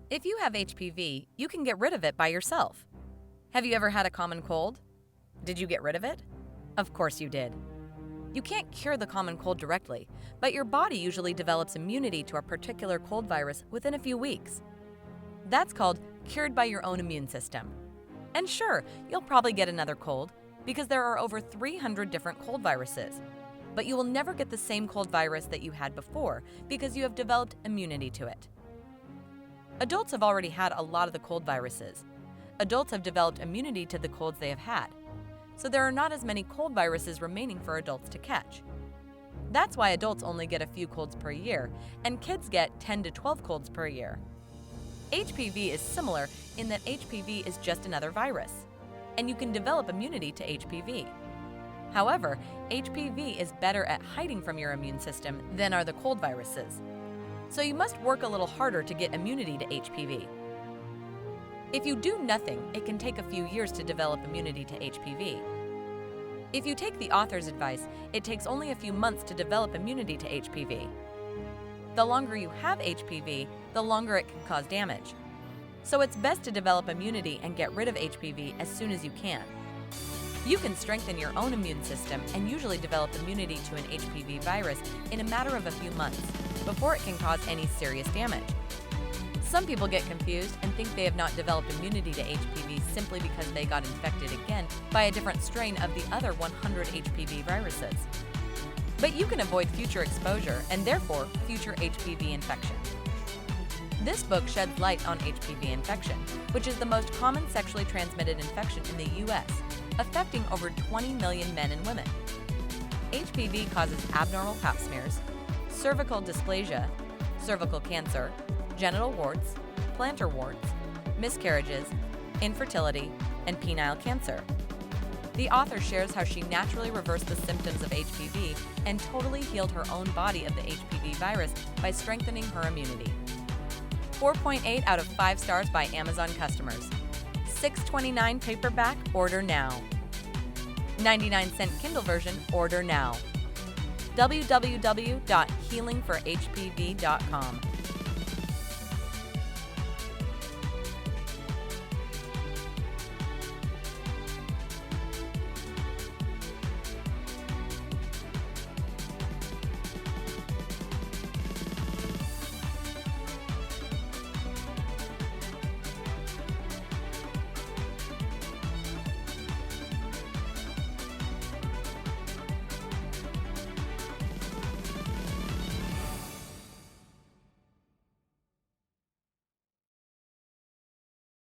If you have HPV, you can get rid of it by yourself. Have you ever had a common cold? Did you get rid of it? Of course you did. You can't cure the common cold directly, but your body usually develops immunity to a particular cold virus within a few weeks. That's called cured by your own immune system. And sure, you'll probably get another cold because there are over 300 different cold viruses. But you will never get the same cold virus that you had before because you have developed immunity to it. Adults have already had a lot of the cold viruses. Adults have developed immunity to the colds they have had. So there are not as many cold viruses remaining for adults to catch. That's why adults only get a few colds per year, and kids get 10 to 12 colds per year. HPV is similar in that HPV is just another virus, and you can develop immunity to HPV. However, HPV is better at hiding from your immune system than are the cold viruses. So you must work a little harder to get immunity to HPV. If you do nothing, it can take a few years to develop immunity to HPV. If you take the author's advice, it takes only a few months to develop immunity to HPV. The longer you have HPV, the longer it can cause damage. So it's best to develop immunity and get rid of HPV as soon as you can. You can strengthen your own immune system and usually develop immunity to an HPV virus in a matter of a few months before it can cause any serious damage. Some people get confused and think they have not developed immunity to HPV simply because they got infected again by a different strain of the other 100 HPV viruses. But you can avoid future exposure and therefore future HPV infection. This book sheds light on HPV infection, which is the most common sexually transmitted infection in the U.S., affecting over 20 million men and women. HPV causes abnormal pap smears, cervical dysplasia, cervical cancer, genital warts, plantar warts, miscarriages, infertility, and penile cancer. The author shares how she naturally reversed the symptoms of HPV and totally healed her own body of the HPV virus by strengthening her immunity. 4.8 out of 5 stars by Amazon customers. $6.29 paperback, order now. 99-cent Kindle version, order now. www.healingforhpv.com